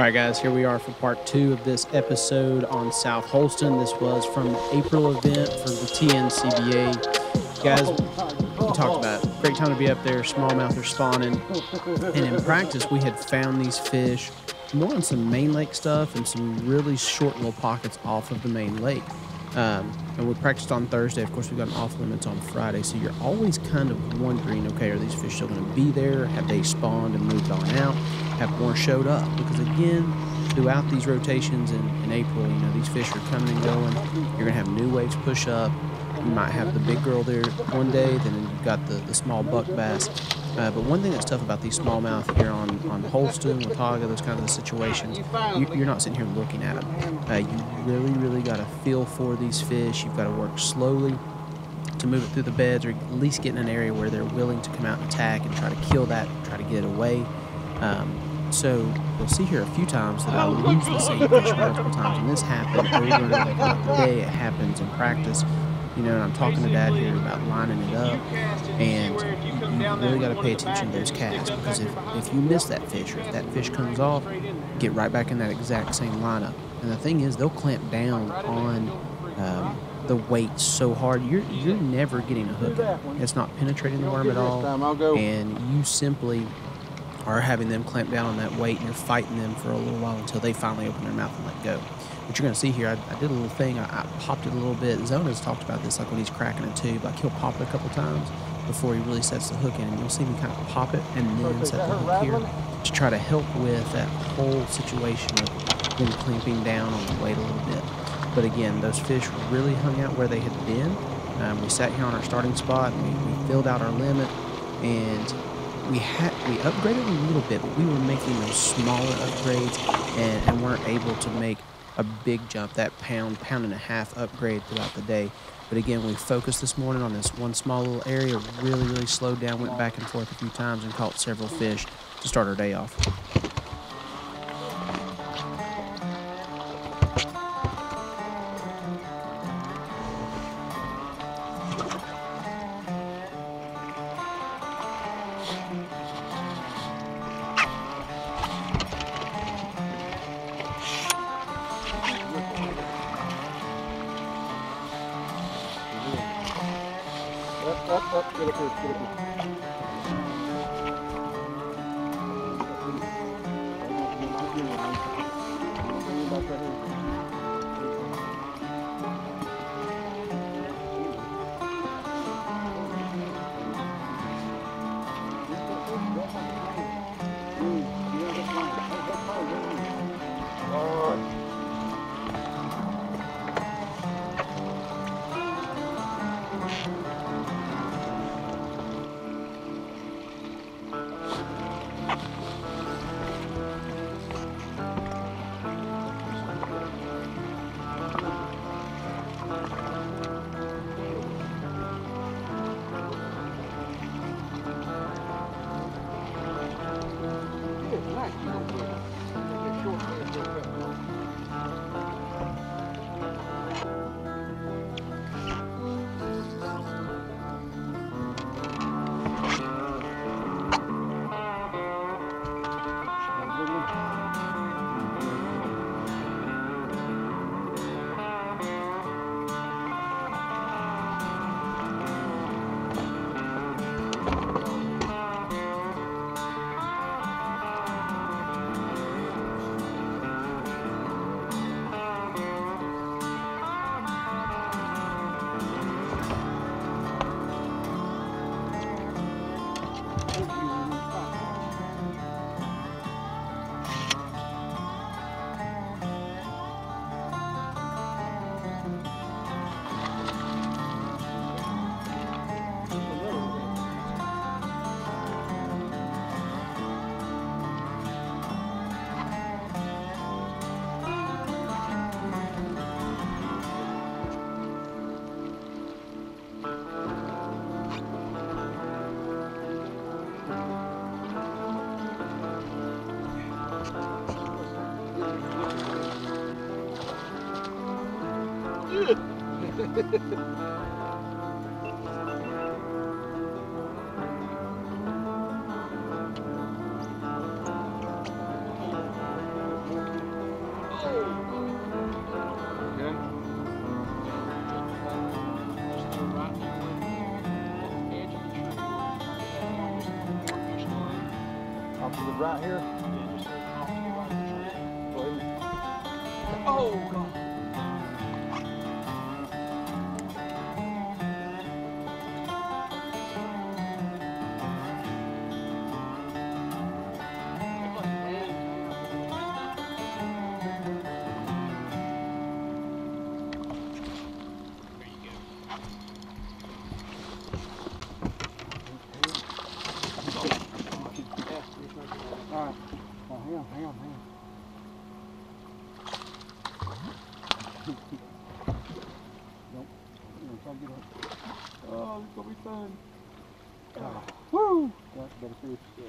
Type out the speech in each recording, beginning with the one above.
All right, guys, here we are for part 2 of this episode on South Holston. This was from the April event for the TNCBA. Guys, we talked about it. Great time to be up there. Smallmouth are spawning. And in practice, we had found these fish more on some main lake stuff and some really short little pockets off of the main lake. And we practiced on Thursday. Of course, we got an off limits on Friday. So you're always kind of wondering, okay, are these fish still going to be there? Have they spawned and moved on out? Have more showed up? Because again, throughout these rotations in April, you know, these fish are coming and going. You're going to have new waves push up. You might have the big girl there one day, then you've got the small buck bass. But one thing that's tough about these smallmouth here on Holston, Watauga, those kind of situations, you're not sitting here looking at them. You really got to feel for these fish. You've got to work slowly to move it through the beds, or at least get in an area where they're willing to come out and attack and try to kill that, try to get it away. So you'll see here a few times that I'll lose the same fish multiple times, and this happened over and over throughout the day. It happens in practice. You know, and I'm talking to Dad here about lining it up, and you really got to pay attention to those casts, because if you miss that fish, or if that fish comes off, get right back in that exact same lineup. And the thing is, they'll clamp down on the weight so hard, you're never getting a hook out. It's not penetrating the worm at all, and you simply are having them clamp down on that weight, and you're fighting them for a little while until they finally open their mouth and let go. What you're going to see here, I did a little thing, I popped it a little bit. Zona's talked about this, like when he's cracking a tube, like he'll pop it a couple times before he really sets the hook in, and you'll see me kind of pop it and then set the hook here to try to help with that whole situation of them clamping down on the weight a little bit. But again, those fish really hung out where they had been. We sat here on our starting spot, and we filled out our limit, and we upgraded a little bit, but we were making those smaller upgrades and weren't able to make a big jump, that pound and a half upgrade throughout the day. But again, we focused this morning on this one small little area, really slowed down, went back and forth a few times, and caught several fish to start our day off. Up, get it. it right here? Yeah, just off to the right of the tree. Well, Oh, God. all right. Oh, hang on. Nope. Try to get up. Oh, it's gonna be fun. Woo! That's better fish. Yeah.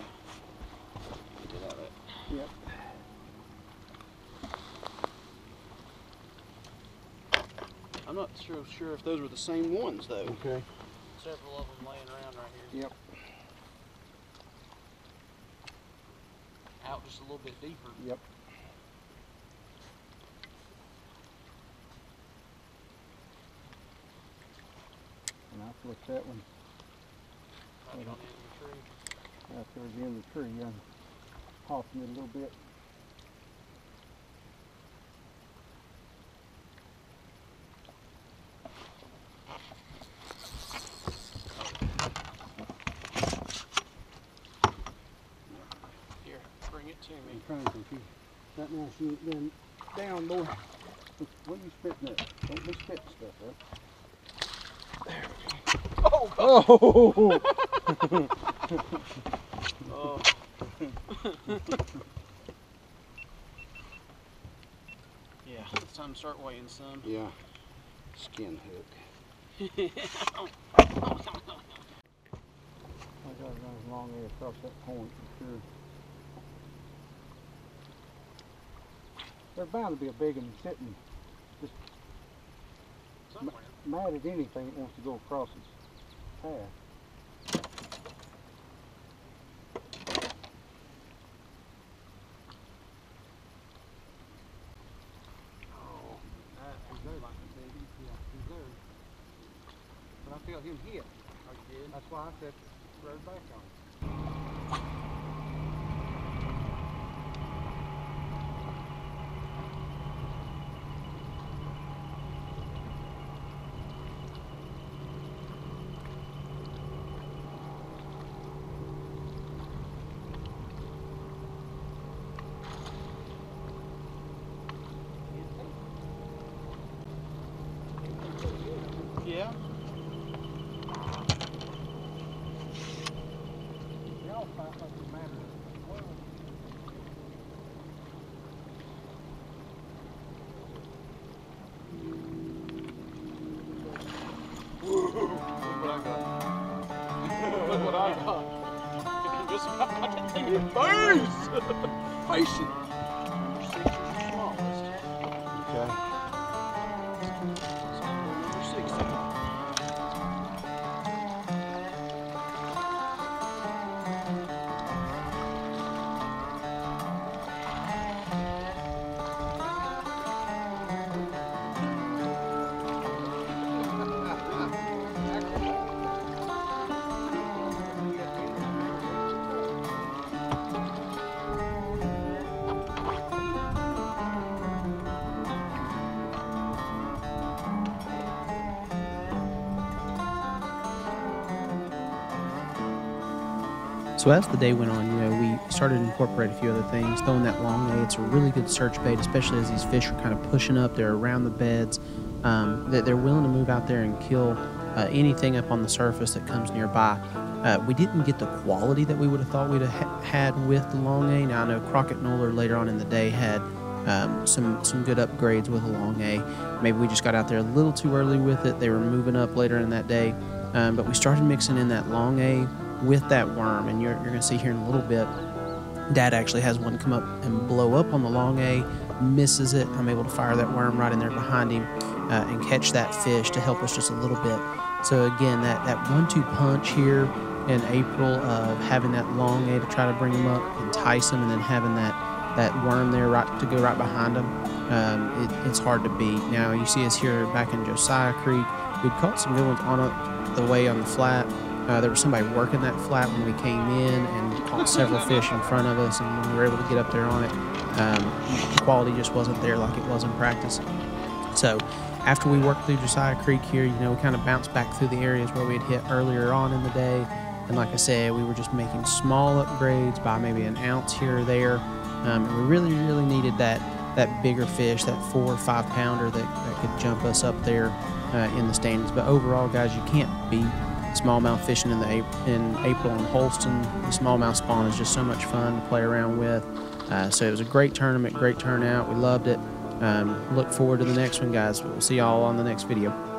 Get out of it. Yep. I'm not sure if those were the same ones, though. Okay. Several of them laying around right here. Yep. Out just a little bit deeper. Yep. And I flipped that one Right on the end of the tree. out there at the end of the tree. I'm hopping it a little bit. Here, bring it to me. I'm trying to see. Right now she ain't been down, boy. What are you spitting at? Don't be spitting stuff up. Oh, God. Oh! Oh. Yeah, it's time to start weighing some. Yeah. Skin hook. I gotta run as long way across that point for sure. There's bound to be a big one sitting just Somewhere. mad at anything that wants to go across its path. Oh, He's there like a baby. Yeah, he's there. But I feel him hit. oh, you did? That's why I said rode back on him. Yeah. They all fight like it matters. Look what I got. Look what I got. Just about got that thing in the face. Face it. Number 6 is your smallest. Okay. So number 6. So as the day went on, we started to incorporate a few other things. Throwing that long A, it's a really good search bait, especially as these fish are kind of pushing up. They're around the beds. They're willing to move out there and kill anything up on the surface that comes nearby. We didn't get the quality that we would have thought we'd have had with the long A. Now I know Crockett Noller later on in the day had some good upgrades with a long A. Maybe we just got out there a little too early with it. They were moving up later in that day. But we started mixing in that long A with that worm, and you're going to see here in a little bit, Dad actually has one come up and blow up on the long A, misses it. I'm able to fire that worm right in there behind him and catch that fish to help us just a little bit. So again, that 1-2 punch here in April of having that long A to try to bring him up, entice him, and then having that worm there to go right behind him, it's hard to beat. Now you see us here back in Josiah Creek. We'd caught some good ones on the way on the flat. There was somebody working that flat when we came in and caught several fish in front of us, and when we were able to get up there on it, the quality just wasn't there like it was in practice. So after we worked through Josiah Creek here, we kind of bounced back through the areas where we had hit earlier on in the day. And like I said, we were just making small upgrades by maybe an ounce here or there. And we really, really needed that bigger fish, that 4 or 5 pounder that could jump us up there in the standings. But overall, guys, you can't beat smallmouth fishing in April in Holston. The smallmouth spawn is just so much fun to play around with. So it was a great tournament, great turnout. We loved it. Look forward to the next one, guys. We'll see y'all on the next video.